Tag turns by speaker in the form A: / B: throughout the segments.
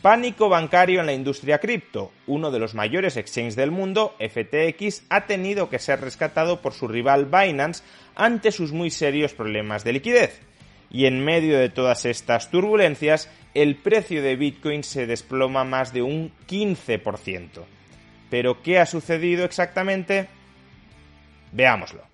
A: Pánico bancario en la industria cripto. Uno de los mayores exchanges del mundo, FTX, ha tenido que ser rescatado por su rival Binance ante sus muy serios problemas de liquidez. Y en medio de todas estas turbulencias, el precio de Bitcoin se desploma más de un 15%. ¿Pero qué ha sucedido exactamente? Veámoslo.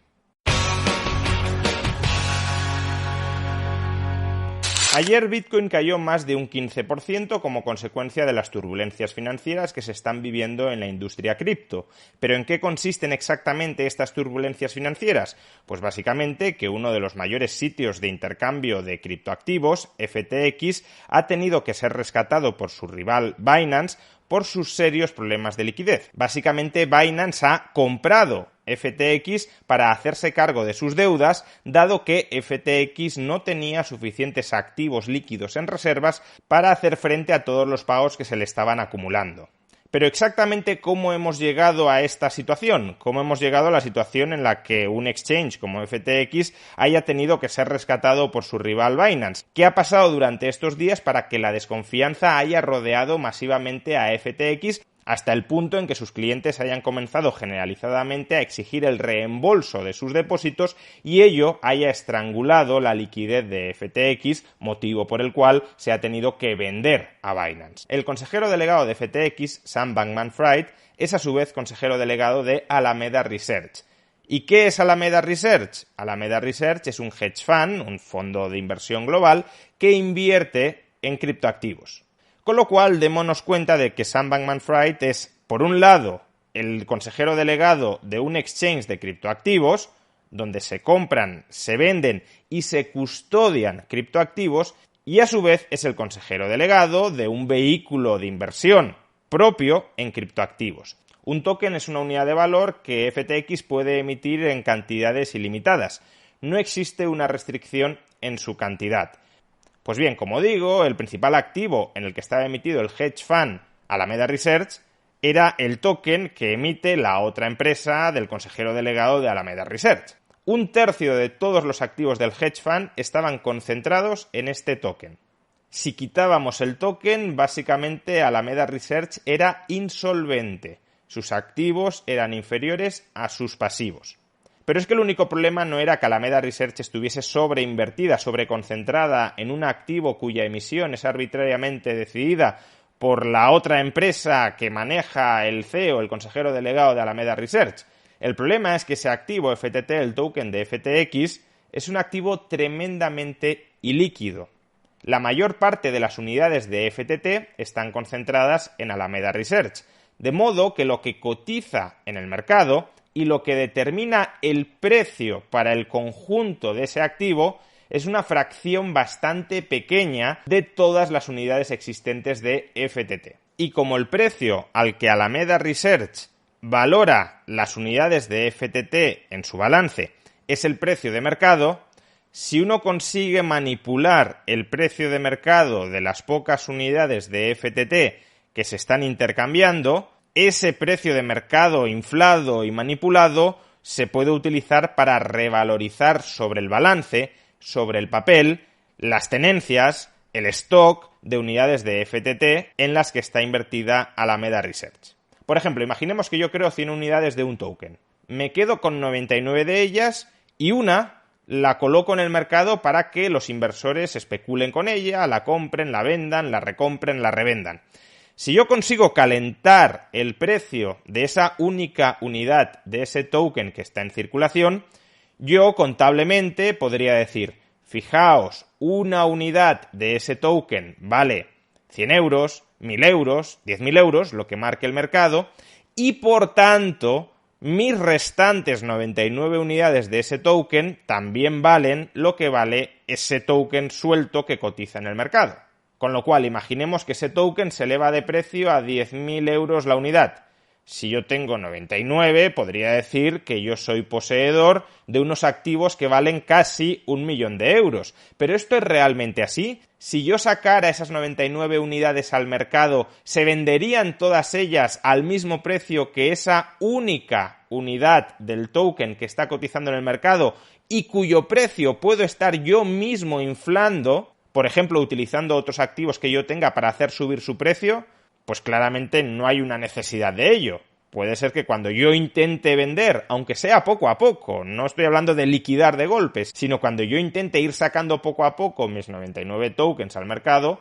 A: Ayer Bitcoin cayó más de un 15% como consecuencia de las turbulencias financieras que se están viviendo en la industria cripto. ¿Pero en qué consisten exactamente estas turbulencias financieras? Pues básicamente que uno de los mayores sitios de intercambio de criptoactivos, FTX, ha tenido que ser rescatado por su rival Binance por sus serios problemas de liquidez. Básicamente Binance ha comprado FTX para hacerse cargo de sus deudas, dado que FTX no tenía suficientes activos líquidos en reservas para hacer frente a todos los pagos que se le estaban acumulando. Pero exactamente cómo hemos llegado a esta situación, cómo hemos llegado a la situación en la que un exchange como FTX haya tenido que ser rescatado por su rival Binance. ¿Qué ha pasado durante estos días para que la desconfianza haya rodeado masivamente a FTX hasta el punto en que sus clientes hayan comenzado generalizadamente a exigir el reembolso de sus depósitos y ello haya estrangulado la liquidez de FTX, motivo por el cual se ha tenido que vender a Binance? El consejero delegado de FTX, Sam Bankman-Fried, es a su vez consejero delegado de Alameda Research. ¿Y qué es Alameda Research? Alameda Research es un hedge fund, un fondo de inversión global, que invierte en criptoactivos. Con lo cual, démonos cuenta de que Sam Bankman-Fried es, por un lado, el consejero delegado de un exchange de criptoactivos, donde se compran, se venden y se custodian criptoactivos, y a su vez es el consejero delegado de un vehículo de inversión propio en criptoactivos. Un token es una unidad de valor que FTX puede emitir en cantidades ilimitadas. No existe una restricción en su cantidad. Pues bien, como digo, el principal activo en el que estaba emitido el hedge fund Alameda Research era el token que emite la otra empresa del consejero delegado de Alameda Research. Un tercio de todos los activos del hedge fund estaban concentrados en este token. Si quitábamos el token, básicamente Alameda Research era insolvente. Sus activos eran inferiores a sus pasivos. Pero es que el único problema no era que Alameda Research estuviese sobreinvertida, sobreconcentrada en un activo cuya emisión es arbitrariamente decidida por la otra empresa que maneja el CEO, el consejero delegado de Alameda Research. El problema es que ese activo FTT, el token de FTX, es un activo tremendamente ilíquido. La mayor parte de las unidades de FTT están concentradas en Alameda Research, de modo que lo que cotiza en el mercado y lo que determina el precio para el conjunto de ese activo es una fracción bastante pequeña de todas las unidades existentes de FTT. Y como el precio al que Alameda Research valora las unidades de FTT en su balance es el precio de mercado, si uno consigue manipular el precio de mercado de las pocas unidades de FTT que se están intercambiando, ese precio de mercado inflado y manipulado se puede utilizar para revalorizar sobre el balance, sobre el papel, las tenencias, el stock de unidades de FTT en las que está invertida Alameda Research. Por ejemplo, imaginemos que yo creo 100 unidades de un token. Me quedo con 99 de ellas y una la coloco en el mercado para que los inversores especulen con ella, la compren, la vendan, la recompren, la revendan. Si yo consigo calentar el precio de esa única unidad de ese token que está en circulación, yo contablemente podría decir, fijaos, una unidad de ese token vale 100 euros, 1000 euros, 10.000 euros, lo que marque el mercado, y por tanto, mis restantes 99 unidades de ese token también valen lo que vale ese token suelto que cotiza en el mercado. Con lo cual, imaginemos que ese token se eleva de precio a 10.000 euros la unidad. Si yo tengo 99, podría decir que yo soy poseedor de unos activos que valen casi 1.000.000 de euros. ¿Pero esto es realmente así? Si yo sacara esas 99 unidades al mercado, ¿se venderían todas ellas al mismo precio que esa única unidad del token que está cotizando en el mercado y cuyo precio puedo estar yo mismo inflando? por ejemplo, utilizando otros activos que yo tenga para hacer subir su precio, pues claramente no hay una necesidad de ello. Puede ser que cuando yo intente vender, aunque sea poco a poco, no estoy hablando de liquidar de golpes, sino cuando yo intente ir sacando poco a poco mis 99 tokens al mercado,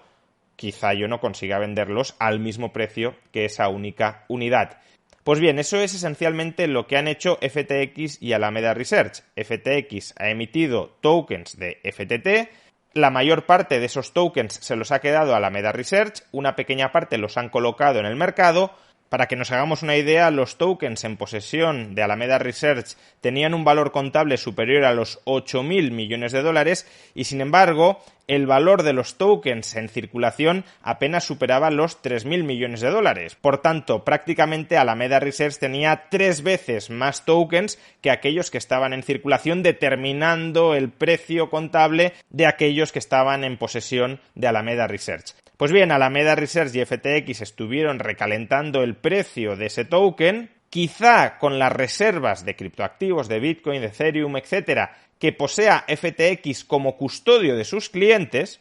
A: quizá yo no consiga venderlos al mismo precio que esa única unidad. Pues bien, eso es esencialmente lo que han hecho FTX y Alameda Research. FTX ha emitido tokens de FTT, la mayor parte de esos tokens se los ha quedado Alameda Research, una pequeña parte los han colocado en el mercado. Para que nos hagamos una idea, los tokens en posesión de Alameda Research tenían un valor contable superior a los 8.000 millones de dólares y, sin embargo, el valor de los tokens en circulación apenas superaba los 3.000 millones de dólares. Por tanto, prácticamente Alameda Research tenía 3 veces más tokens que aquellos que estaban en circulación, determinando el precio contable de aquellos que estaban en posesión de Alameda Research. Pues bien, Alameda Research y FTX estuvieron recalentando el precio de ese token, quizá con las reservas de criptoactivos, de Bitcoin, de Ethereum, etcétera, que posea FTX como custodio de sus clientes,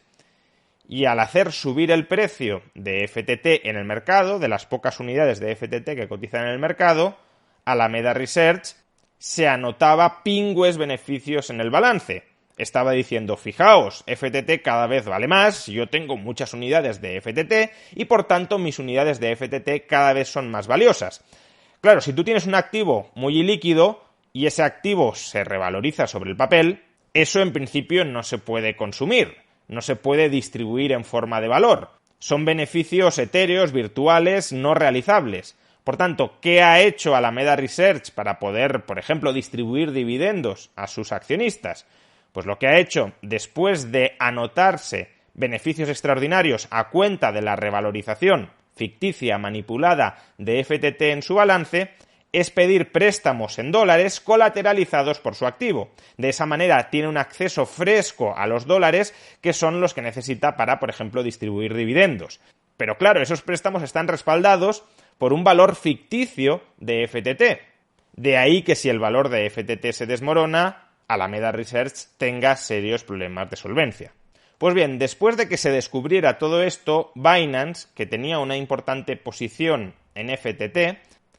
A: y al hacer subir el precio de FTT en el mercado, de las pocas unidades de FTT que cotizan en el mercado, Alameda Research se anotaba pingües beneficios en el balance. Estaba diciendo, fijaos, FTT cada vez vale más, yo tengo muchas unidades de FTT y por tanto mis unidades de FTT cada vez son más valiosas. Claro, si tú tienes un activo muy ilíquido y ese activo se revaloriza sobre el papel, eso en principio no se puede consumir, no se puede distribuir en forma de valor. Son beneficios etéreos, virtuales, no realizables. Por tanto, ¿qué ha hecho Alameda Research para poder, por ejemplo, distribuir dividendos a sus accionistas? Pues lo que ha hecho, después de anotarse beneficios extraordinarios a cuenta de la revalorización ficticia manipulada de FTT en su balance, es pedir préstamos en dólares colateralizados por su activo. De esa manera tiene un acceso fresco a los dólares que son los que necesita para, por ejemplo, distribuir dividendos. Pero claro, esos préstamos están respaldados por un valor ficticio de FTT. De ahí que si el valor de FTT se desmorona, Alameda Research tenga serios problemas de solvencia. Pues bien, después de que se descubriera todo esto, Binance, que tenía una importante posición en FTT,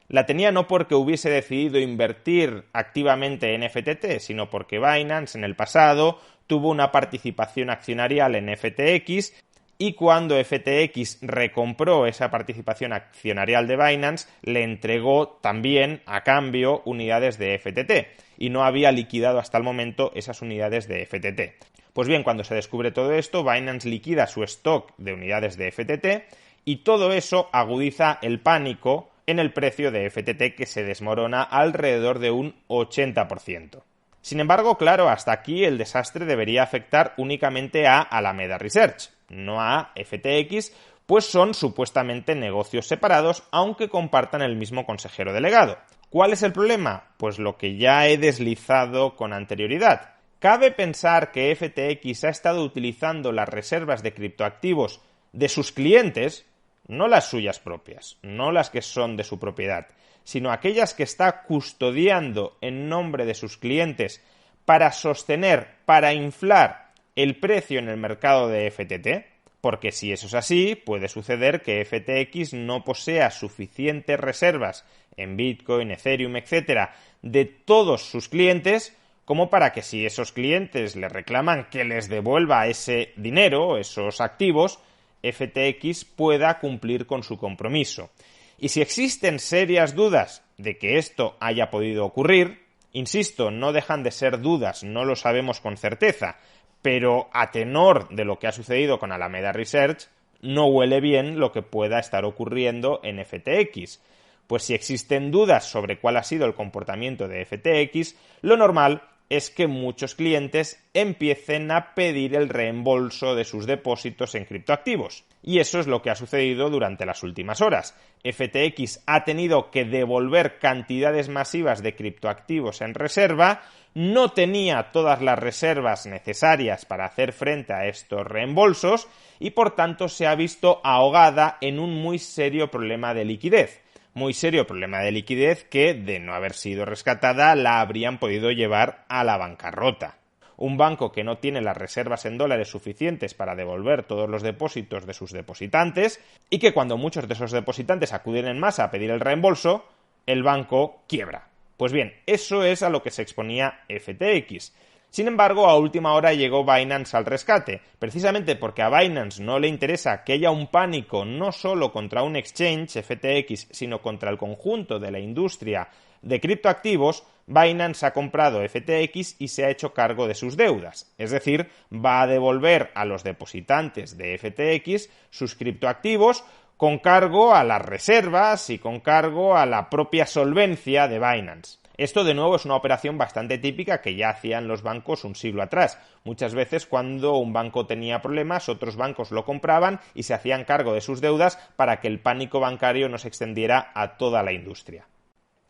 A: la tenía no porque hubiese decidido invertir activamente en FTT, sino porque Binance en el pasado tuvo una participación accionarial en FTX y cuando FTX recompró esa participación accionarial de Binance, le entregó también a cambio unidades de FTT y no había liquidado hasta el momento esas unidades de FTT. Pues bien, cuando se descubre todo esto, Binance liquida su stock de unidades de FTT y todo eso agudiza el pánico en el precio de FTT que se desmorona alrededor de un 80%. Sin embargo, claro, hasta aquí el desastre debería afectar únicamente a Alameda Research, no a FTX, pues son supuestamente negocios separados, aunque compartan el mismo consejero delegado. ¿Cuál es el problema? Pues lo que ya he deslizado con anterioridad. ¿Cabe pensar que FTX ha estado utilizando las reservas de criptoactivos de sus clientes, no las suyas propias, no las que son de su propiedad, sino aquellas que está custodiando en nombre de sus clientes para sostener, para inflar el precio en el mercado de FTT? Porque si eso es así, puede suceder que FTX no posea suficientes reservas en Bitcoin, Ethereum, etcétera, de todos sus clientes como para que si esos clientes le reclaman que les devuelva ese dinero, esos activos, FTX pueda cumplir con su compromiso. Y si existen serias dudas de que esto haya podido ocurrir, insisto, no dejan de ser dudas, no lo sabemos con certeza, pero a tenor de lo que ha sucedido con Alameda Research, no huele bien lo que pueda estar ocurriendo en FTX. Pues si existen dudas sobre cuál ha sido el comportamiento de FTX, lo normal es que muchos clientes empiecen a pedir el reembolso de sus depósitos en criptoactivos. Y eso es lo que ha sucedido durante las últimas horas. FTX ha tenido que devolver cantidades masivas de criptoactivos en reserva, no tenía todas las reservas necesarias para hacer frente a estos reembolsos y por tanto se ha visto ahogada en un muy serio problema de liquidez. Muy serio problema de liquidez que, de no haber sido rescatada, la habrían podido llevar a la bancarrota. un banco que no tiene las reservas en dólares suficientes para devolver todos los depósitos de sus depositantes y que cuando muchos de esos depositantes acuden en masa a pedir el reembolso, el banco quiebra. Pues bien, eso es a lo que se exponía FTX. Sin embargo, a última hora llegó Binance al rescate, precisamente porque a Binance no le interesa que haya un pánico no solo contra un exchange, FTX, sino contra el conjunto de la industria de criptoactivos. Binance ha comprado FTX y se ha hecho cargo de sus deudas, es decir, va a devolver a los depositantes de FTX sus criptoactivos con cargo a las reservas y con cargo a la propia solvencia de Binance. Esto de nuevo es una operación bastante típica que ya hacían los bancos un siglo atrás. Muchas veces cuando un banco tenía problemas, otros bancos lo compraban y se hacían cargo de sus deudas para que el pánico bancario no se extendiera a toda la industria.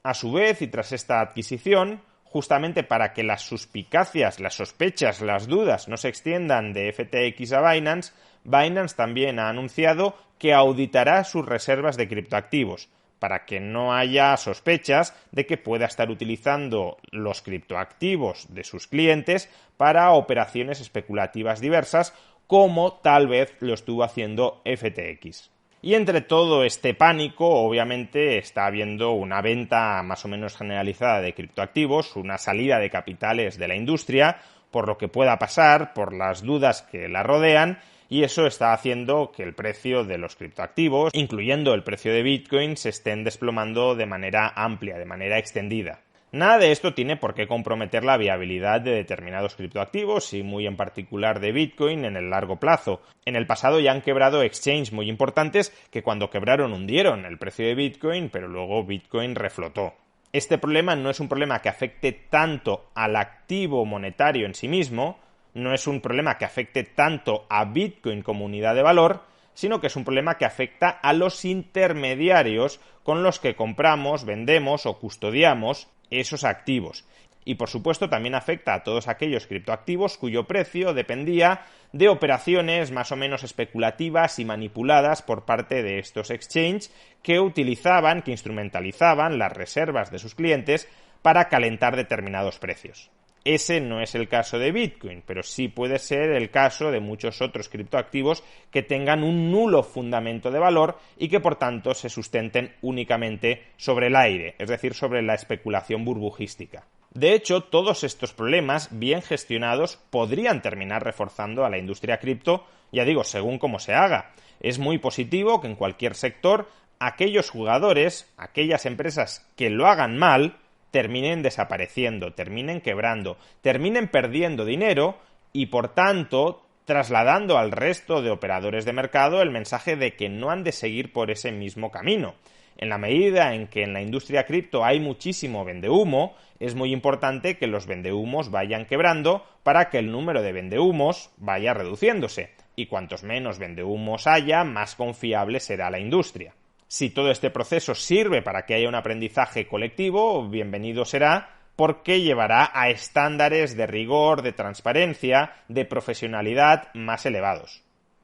A: A su vez, y tras esta adquisición, justamente para que las suspicacias, las sospechas, las dudas no se extiendan de FTX a Binance, Binance también ha anunciado que auditará sus reservas de criptoactivos, para que no haya sospechas de que pueda estar utilizando los criptoactivos de sus clientes para operaciones especulativas diversas, como tal vez lo estuvo haciendo FTX. Y entre todo este pánico, obviamente, está habiendo una venta más o menos generalizada de criptoactivos, una salida de capitales de la industria, por lo que pueda pasar, por las dudas que la rodean, y eso está haciendo que el precio de los criptoactivos, incluyendo el precio de Bitcoin, se estén desplomando de manera amplia, de manera extendida. Nada de esto tiene por qué comprometer la viabilidad de determinados criptoactivos y muy en particular de Bitcoin en el largo plazo. En el pasado ya han quebrado exchanges muy importantes que cuando quebraron hundieron el precio de Bitcoin, pero luego Bitcoin reflotó. Este problema no es un problema que afecte tanto al activo monetario en sí mismo, no es un problema que afecte tanto a Bitcoin como unidad de valor, sino que es un problema que afecta a los intermediarios con los que compramos, vendemos o custodiamos esos activos. Y por supuesto también afecta a todos aquellos criptoactivos cuyo precio dependía de operaciones más o menos especulativas y manipuladas por parte de estos exchanges que utilizaban, que instrumentalizaban las reservas de sus clientes para calentar determinados precios. Ese no es el caso de Bitcoin, pero sí puede ser el caso de muchos otros criptoactivos que tengan un nulo fundamento de valor y que por tanto se sustenten únicamente sobre el aire, es decir, sobre la especulación burbujística. De hecho, todos estos problemas bien gestionados podrían terminar reforzando a la industria cripto, ya digo, según cómo se haga. Es muy positivo que en cualquier sector aquellos jugadores, aquellas empresas que lo hagan mal, terminen desapareciendo, terminen quebrando, terminen perdiendo dinero y, por tanto, trasladando al resto de operadores de mercado el mensaje de que no han de seguir por ese mismo camino. En la medida en que en la industria cripto hay muchísimo vendehumo, es muy importante que los vendehumos vayan quebrando para que el número de vendehumos vaya reduciéndose. Y cuantos menos vendehumos haya, más confiable será la industria. Si todo este proceso sirve para que haya un aprendizaje colectivo, bienvenido será, porque llevará a estándares de rigor, de transparencia, de profesionalidad más elevados.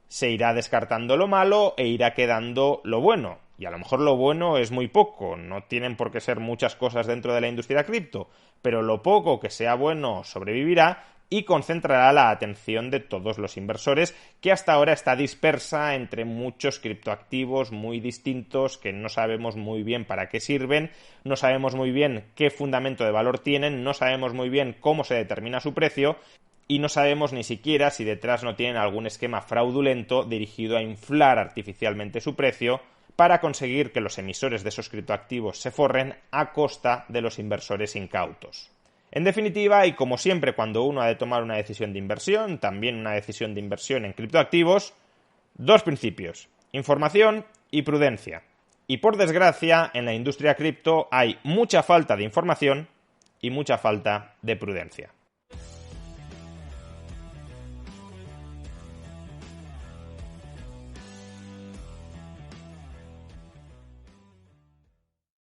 A: Se irá descartando lo malo e irá quedando lo bueno. Y a lo mejor lo bueno es muy poco, no tienen por qué ser muchas cosas dentro de la industria cripto, pero lo poco que sea bueno sobrevivirá y concentrará la atención de todos los inversores, que hasta ahora está dispersa entre muchos criptoactivos muy distintos que no sabemos muy bien para qué sirven, no sabemos muy bien qué fundamento de valor tienen, no sabemos muy bien cómo se determina su precio y no sabemos ni siquiera si detrás no tienen algún esquema fraudulento dirigido a inflar artificialmente su precio para conseguir que los emisores de esos criptoactivos se forren a costa de los inversores incautos. En definitiva, y como siempre cuando uno ha de tomar una decisión de inversión, también una decisión de inversión en criptoactivos, dos principios: información y prudencia. Y por desgracia, en la industria cripto hay mucha falta de información y mucha falta de prudencia.